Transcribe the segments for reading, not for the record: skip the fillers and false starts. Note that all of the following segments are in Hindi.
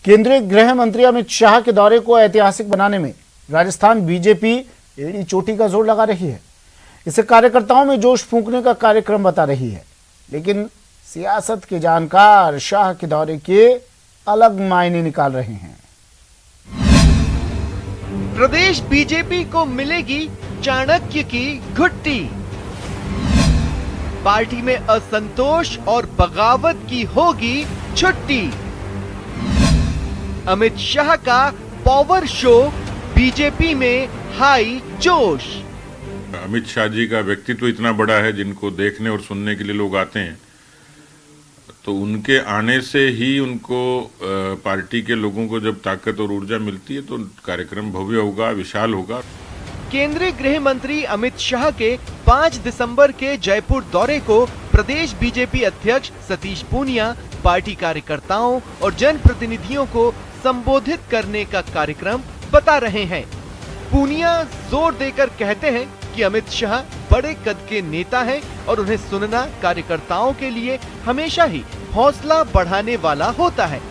केंद्रीय गृह मंत्री अमित शाह के दौरे को ऐतिहासिक बनाने में राजस्थान बीजेपी एड़ी चोटी का जोर लगा रही है। इसे कार्यकर्ताओं में जोश फूंकने का कार्यक्रम बता रही है, लेकिन सियासत के जानकार शाह के दौरे के अलग मायने निकाल रहे हैं। प्रदेश बीजेपी को मिलेगी चाणक्य की घुट्टी। पार्टी में असंतोष और बगावत की होगी छुट्टी। अमित शाह का पावर शो, बीजेपी में हाई जोश। अमित शाह जी का व्यक्तित्व इतना बड़ा है, जिनको देखने और सुनने के लिए लोग आते हैं, तो उनके आने से ही उनको पार्टी के लोगों को जब ताकत और ऊर्जा मिलती है तो कार्यक्रम भव्य होगा, विशाल होगा। केंद्रीय गृह मंत्री अमित शाह के 5 दिसंबर के जयपुर दौरे को प्रदेश बीजेपी अध्यक्ष सतीश पूनिया पार्टी कार्यकर्ताओं और जनप्रतिनिधियों को संबोधित करने का कार्यक्रम बता रहे हैं। पूनिया जोर देकर कहते हैं कि अमित शाह बड़े कद के नेता हैं और उन्हें सुनना कार्यकर्ताओं के लिए हमेशा ही हौसला बढ़ाने वाला होता है,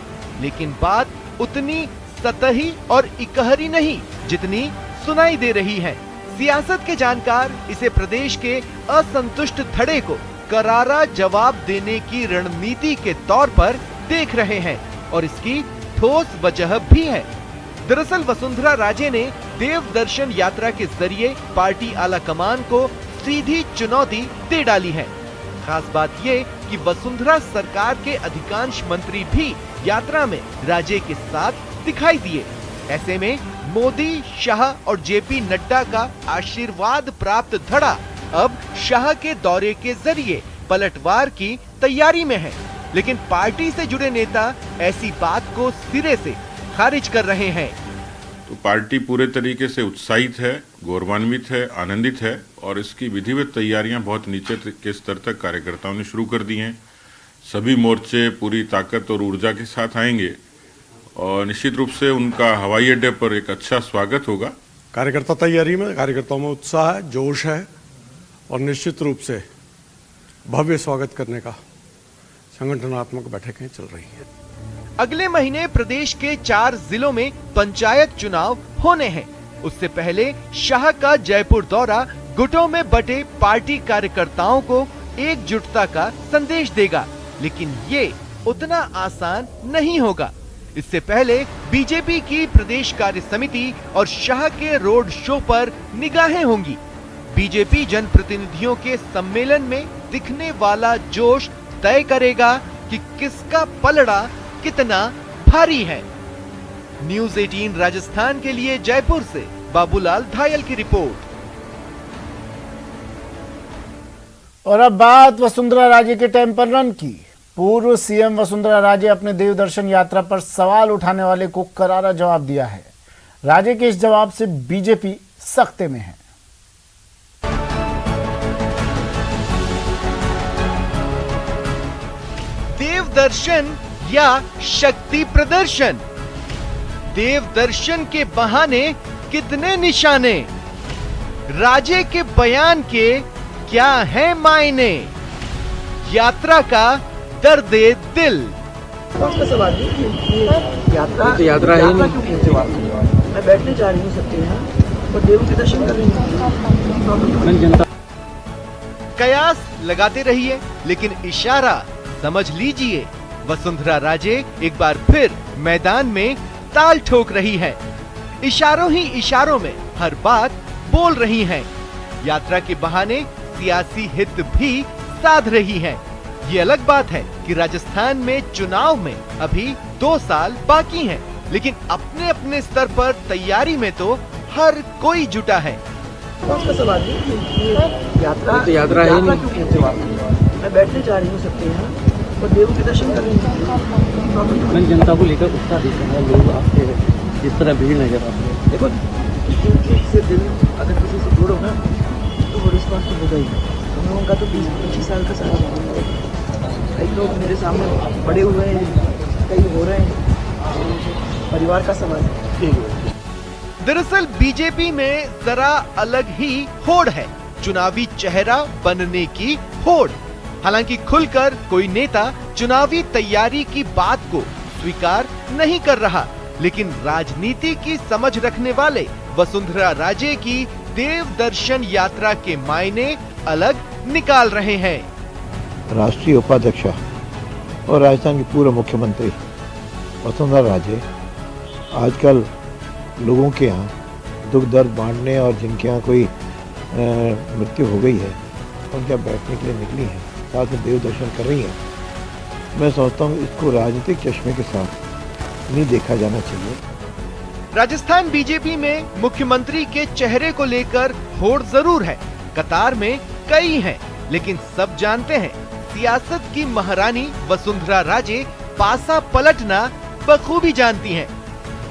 लेकिन बात उतनी सतही और इकहरी नहीं जितनी सुनाई दे रही है। सियासत के जानकार इसे प्रदेश के असंतुष्ट धड़े को करारा जवाब देने की रणनीति के तौर पर देख रहे हैं और इसकी ठोस वजह भी है। दरअसल वसुंधरा राजे ने देव दर्शन यात्रा के जरिए पार्टी आला कमान को सीधी चुनौती दे डाली है। खास बात ये कि वसुंधरा सरकार के अधिकांश मंत्री भी यात्रा में राजे के साथ दिखाई दिए। ऐसे में मोदी, शाह और जेपी नड्डा का आशीर्वाद प्राप्त धड़ा अब शाह के दौरे के जरिए पलटवार की तैयारी में है, लेकिन पार्टी से जुड़े नेता ऐसी बात को सिरे से खारिज कर रहे हैं। तो पार्टी पूरे तरीके से उत्साहित है, गौरवान्वित है, आनंदित है और इसकी विधिवत तैयारियां बहुत नीचे के स्तर तक कार्यकर्ताओं ने शुरू कर दी हैं। सभी मोर्चे पूरी ताकत और ऊर्जा के साथ आएंगे और निश्चित रूप से उनका हवाई अड्डे पर एक अच्छा स्वागत होगा। कार्यकर्ता तैयारी में कार्यकर्ताओं में उत्साह है, जोश है और निश्चित रूप से भव्य स्वागत करने का संगठनात्मक बैठकें चल रही हैं। अगले महीने प्रदेश के 4 जिलों में पंचायत चुनाव होने हैं। उससे पहले शाह का जयपुर दौरा गुटों में बटे पार्टी कार्यकर्ताओं को एकजुटता का संदेश देगा, लेकिन ये उतना आसान नहीं होगा। इससे पहले बीजेपी की प्रदेश कार्य समिति और शाह के रोड शो पर निगाहें होंगी। बीजेपी जनप्रतिनिधियों के सम्मेलन में दिखने वाला जोश तय करेगा कि किसका पलड़ा कितना भारी है। न्यूज़ 18 राजस्थान के लिए जयपुर से बाबूलाल धायल की रिपोर्ट। और अब बात वसुंधरा राजे के टेम्पल रन की। पूर्व सीएम वसुंधरा राजे अपने देव दर्शन यात्रा पर सवाल उठाने वाले को करारा जवाब दिया है। राजे के इस जवाब से बीजेपी सख्ते में है। देव दर्शन या शक्ति प्रदर्शन? देव दर्शन के बहाने कितने निशाने? राजे के बयान के क्या है मायने? यात्रा का दर्दे दिल। सवाल यात्रा है मैं बैठने जा रही हूँ सबके यहाँ और देव के दर्शन कर रही हूँ। कयास लगाते रहिए, लेकिन इशारा समझ लीजिए। वसुंधरा राजे एक बार फिर मैदान में ताल ठोक रही है। इशारों ही इशारों में हर बात बोल रही हैं। यात्रा के बहाने सियासी हित भी साध रही है। ये अलग बात है कि राजस्थान में चुनाव में अभी 2 साल बाकी हैं, लेकिन अपने अपने स्तर पर तैयारी में तो हर कोई जुटा है। सवाल यात्रा है मैं बैठने जा रही हूँ सबके यहाँ और देव के दर्शन कर रही हूँ। मैं जनता को लेकर उत्साह देते हैं, लोग आपके जिस तरह भीड़ नजर आती है। देखो से दिल अगर किसी से जुड़ो ना तो वो रिस्पॉन्स तो होगा ही। हम लोगों का तो 20-25 साल का साथ है। कई लोग मेरे सामने पड़े हुए हैं, कई हो रहे हैं, परिवार का सवाल है। दरअसल बीजेपी में जरा अलग ही होड़ है, चुनावी चेहरा बनने की होड़। हालांकि खुलकर कोई नेता चुनावी तैयारी की बात को स्वीकार नहीं कर रहा, लेकिन राजनीति की समझ रखने वाले वसुंधरा राजे की देव दर्शन यात्रा के मायने अलग निकाल रहे हैं। राष्ट्रीय उपाध्यक्ष और राजस्थान की पूर्व मुख्यमंत्री वसुंधरा राजे आजकल लोगों के यहाँ दुख दर्द बांटने और जिनके यहाँ कोई मृत्यु हो गई है उनके यहाँ बैठने के लिए निकली हैं, साथ में देव दर्शन कर रही हैं। मैं सोचता हूँ इसको राजनीतिक चश्मे के साथ नहीं देखा जाना चाहिए। राजस्थान बीजेपी में मुख्यमंत्री के चेहरे को लेकर होड़ जरूर है, कतार में कई हैं, लेकिन सब जानते हैं सियासत की महारानी वसुंधरा राजे पासा पलटना बखूबी जानती हैं।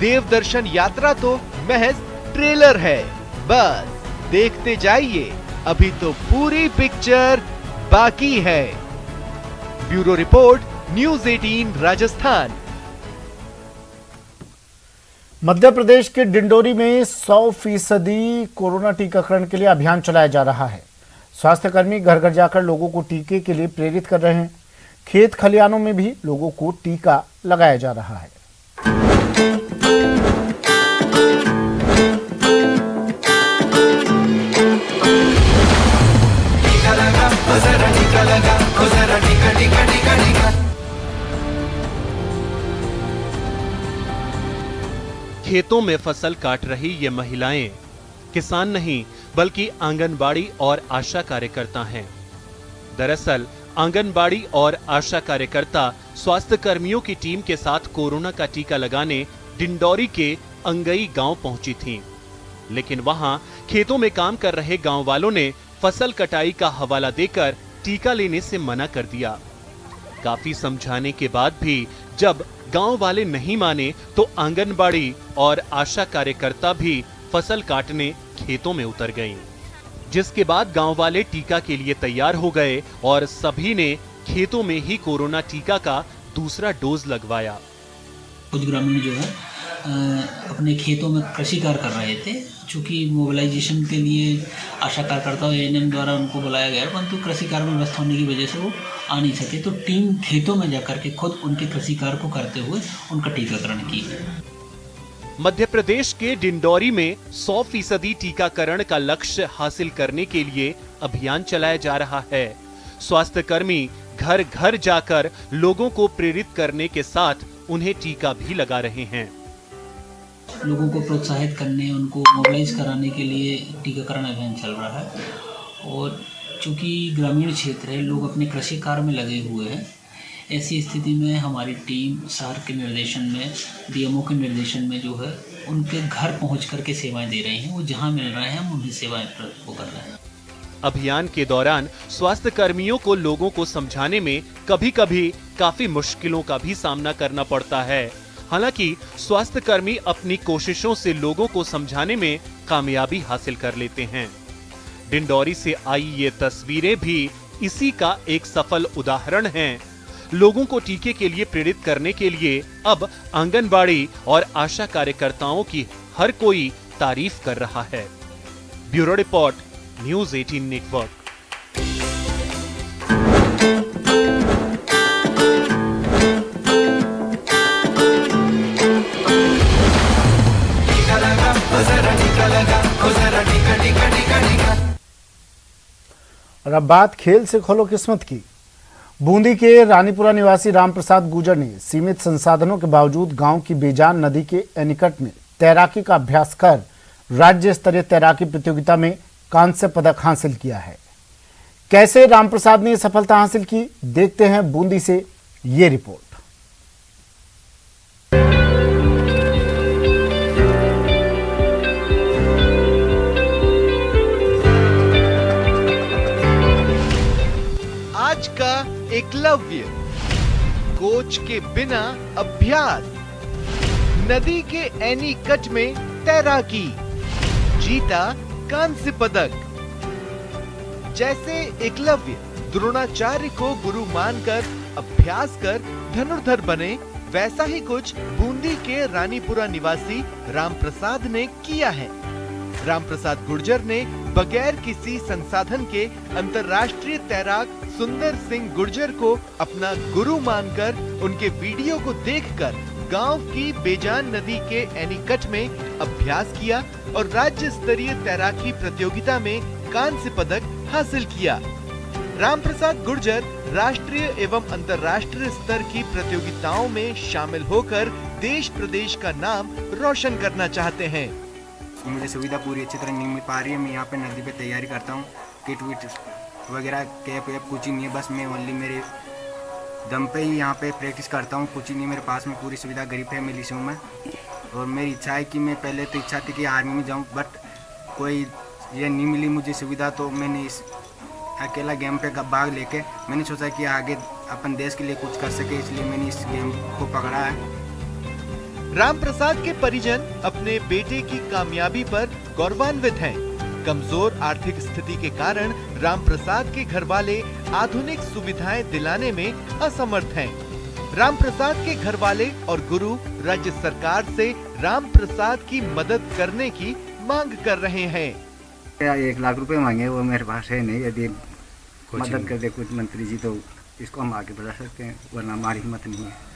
देव दर्शन यात्रा तो महज ट्रेलर है, बस देखते जाइए, अभी तो पूरी पिक्चर बाकी है। Bureau report, news 18 Rajasthan. Madhya Pradesh के डिंडोरी में 100% कोरोना टीकाकरण के लिए अभियान चलाया जा रहा है। स्वास्थ्य कर्मी घर घर जाकर लोगों को टीके के लिए प्रेरित कर रहे हैं। खेत खलिहानों में भी लोगों को टीका लगाया जा रहा है। खेतों में फसल काट रही ये महिलाएं किसान नहीं बल्कि आंगनबाड़ी और आशा कार्यकर्ता हैं। दरअसल आंगनबाड़ी और आशा कार्यकर्ता स्वास्थ्य कर्मियों की टीम के साथ कोरोना का टीका लगाने डिंडोरी के अंगई गांव पहुंची थीं। लेकिन वहां खेतों में काम कर रहे गांव वालों ने फसल कटाई का हवाला देकर टीका लेने से मना कर दिया। काफी समझाने के बाद भी जब गांव वाले नहीं माने तो आंगनबाड़ी और आशा कार्यकर्ता भी फसल काटने खेतों में उतर गईं। जिसके बाद गांव वाले टीका के लिए तैयार हो गए और सभी ने खेतों में ही कोरोना टीका का दूसरा डोज लगवाया। कुछ ग्रामीण जो है अपने खेतों में कृषि कार्य कर रहे थे। चूँकि मोबिलाइजेशन के लिए आशा कार्यकर्ताओं एएनएम द्वारा उनको बुलाया गया, परंतु कृषि कार्य में व्यस्त होने की वजह से वो आ नहीं सके, तो टीम खेतों में जाकर के खुद उनके कृषि कार्य को करते हुए उनका टीकाकरण की। मध्य प्रदेश के डिंडोरी में 100% टीकाकरण का लक्ष्य हासिल करने के लिए अभियान चलाया जा रहा है। स्वास्थ्य कर्मी घर घर जाकर लोगों को प्रेरित करने के साथ उन्हें टीका भी लगा रहे हैं। लोगों को प्रोत्साहित करने, उनको मोबिलाइज कराने के लिए टीकाकरण अभियान चल रहा है। और चूँकि ग्रामीण क्षेत्र है, लोग अपने कृषि कार्य में लगे हुए हैं, ऐसी स्थिति में हमारी टीम सर के निर्देशन में, डीएमओ के निर्देशन में जो है उनके घर पहुंच करके सेवाएं दे रहे हैं। वो जहां मिल रहे हैं हम उन्हें सेवाएं वो कर रहे हैं। अभियान के दौरान स्वास्थ्य कर्मियों को लोगों को समझाने में कभी-कभी काफी मुश्किलों का भी सामना करना पड़ता है। हालांकि स्वास्थ्य कर्मी अपनी कोशिशों से लोगों को समझाने में कामयाबी हासिल कर लेते हैं। डिंडोरी से आई ये तस्वीरें भी इसी का एक सफल उदाहरण हैं। लोगों को टीके के लिए प्रेरित करने के लिए अब आंगनबाड़ी और आशा कार्यकर्ताओं की हर कोई तारीफ कर रहा है। Bureau report, news 18 network. और अब बात खेल से खोलो किस्मत की। बूंदी के रानीपुरा निवासी रामप्रसाद गुर्जर ने सीमित संसाधनों के बावजूद गांव की बेजान नदी के एनीकट में तैराकी का अभ्यास कर राज्य स्तरीय तैराकी प्रतियोगिता में कांस्य पदक हासिल किया है। कैसे रामप्रसाद ने सफलता हासिल की, देखते हैं बूंदी से ये रिपोर्ट। आज का एकलव्य कोच के बिना अभ्यास, नदी के एनीकट में तैराकी, जीता कांस्य पदक। जैसे एकलव्य द्रोणाचार्य को गुरु मानकर अभ्यास कर धनुर्धर बने, वैसा ही कुछ बूंदी के रानीपुरा निवासी रामप्रसाद ने किया है। रामप्रसाद गुर्जर ने बगैर किसी संसाधन के अंतर्राष्ट्रीय तैराक सुंदर सिंह गुर्जर को अपना गुरु मानकर उनके वीडियो को देखकर गांव की बेजान नदी के एनीकट में अभ्यास किया और राज्य स्तरीय तैराकी प्रतियोगिता में कांस्य पदक हासिल किया। रामप्रसाद गुर्जर राष्ट्रीय एवं अंतर्राष्ट्रीय स्तर की प्रतियोगिताओं में शामिल होकर देश प्रदेश का नाम रोशन करना चाहते हैं। मुझे सुविधा पूरी अच्छी तरह नहीं मिल पा रही है। मैं यहाँ पे नदी पे तैयारी करता हूँ, किट विट वगैरह कैप वैप कुछ ही नहीं है, बस मैं ओनली मेरे दम पे ही यहाँ पे प्रैक्टिस करता हूँ। कुछ ही नहीं मेरे पास में, पूरी सुविधा गरीब फैमिली से हूँ मैं। और मेरी इच्छा है कि मैं पहले तो इच्छा थी कि आर्मी में जाऊँ, बट कोई ये नहीं मिली मुझे सुविधा, तो मैंने इस अकेला गेम पे भाग लेके मैंने सोचा कि आगे अपन देश के लिए कुछ कर सके, इसलिए मैंने इस गेम को पकड़ा है। रामप्रसाद के परिजन अपने बेटे की कामयाबी पर गौरवान्वित हैं। कमजोर आर्थिक स्थिति के कारण रामप्रसाद के घरवाले आधुनिक सुविधाएं दिलाने में असमर्थ हैं। रामप्रसाद के घरवाले और गुरु राज्य सरकार से रामप्रसाद की मदद करने की मांग कर रहे हैं। 1 लाख रुपए मांगे, वो मेरे पास है नहीं। यदि मदद कर दे कुछ मंत्री जी तो इसको हम आगे बढ़ा सकते हैं, वरना हमारी हिम्मत नहीं है।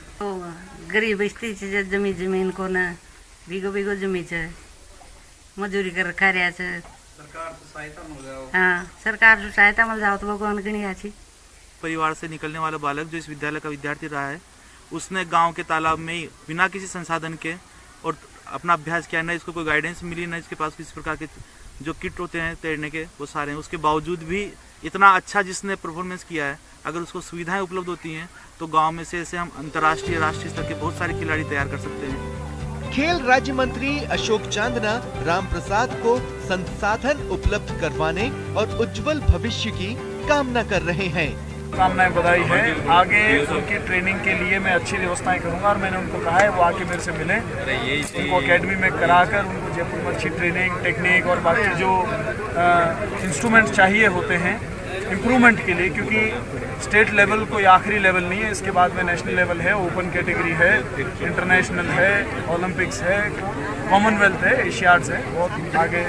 गरीब स्थिति છે, જમીન કોને વીગો જમી છે, મજૂરી कर खा रहा છે। सरकार से सहायता मिल जाओ। हाँ, सरकार से सहायता मिल जाओ तो भगवान गणी अच्छी। परिवार से निकलने वाला बालक जो इस विद्यालय का विद्यार्थी रहा है, उसने गांव के तालाब में ही बिना किसी संसाधन के और अपना अभ्यास किया। न इसको कोई गाइडेंस मिली, न इसके पास किसी प्रकार के जो किट होते हैं तैरने के, वो सारे हैं। उसके बावजूद भी इतना अच्छा जिसने परफॉर्मेंस किया है, अगर उसको सुविधाएं उपलब्ध होती हैं तो गांव में से ऐसे हम अंतर्राष्ट्रीय राष्ट्रीय स्तर के बहुत सारे खिलाड़ी तैयार कर सकते हैं। खेल राज्य मंत्री अशोक चांदना रामप्रसाद को संसाधन उपलब्ध करवाने और उज्जवल भविष्य की कामना कर रहे हैं। कामनाएं बधाई है। आगे उनकी ट्रेनिंग के लिए मैं अच्छी व्यवस्थाएं करूंगा और मैंने उनको कहा है वो आके मेरे से मिले, उनको एकेडमी में कराकर उनको जयपुर में अच्छी ट्रेनिंग टेक्निक और बाकी जो इंस्ट्रूमेंट चाहिए होते हैं इम्प्रूवमेंट के लिए, क्योंकि स्टेट लेवल कोई आखिरी लेवल नहीं है। इसके बाद में नेशनल लेवल है, ओपन कैटेगरी है, इंटरनेशनल है, ओलंपिक्स है, कॉमनवेल्थ है, एशियाड्स है, बहुत आगे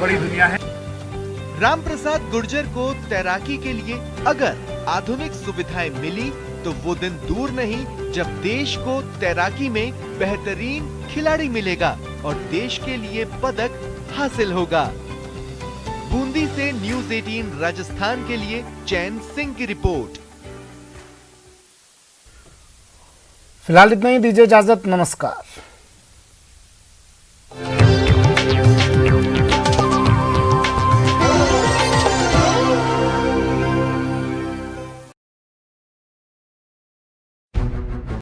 बड़ी दुनिया है। रामप्रसाद गुर्जर को तैराकी के लिए अगर आधुनिक सुविधाएं मिली तो वो दिन दूर नहीं जब देश को तैराकी में बेहतरीन खिलाड़ी मिलेगा और देश के लिए पदक हासिल होगा। बूंदी से न्यूज़ 18 राजस्थान के लिए चैन सिंह की रिपोर्ट। फिलहाल इतना ही, दीजिए इजाजत, नमस्कार।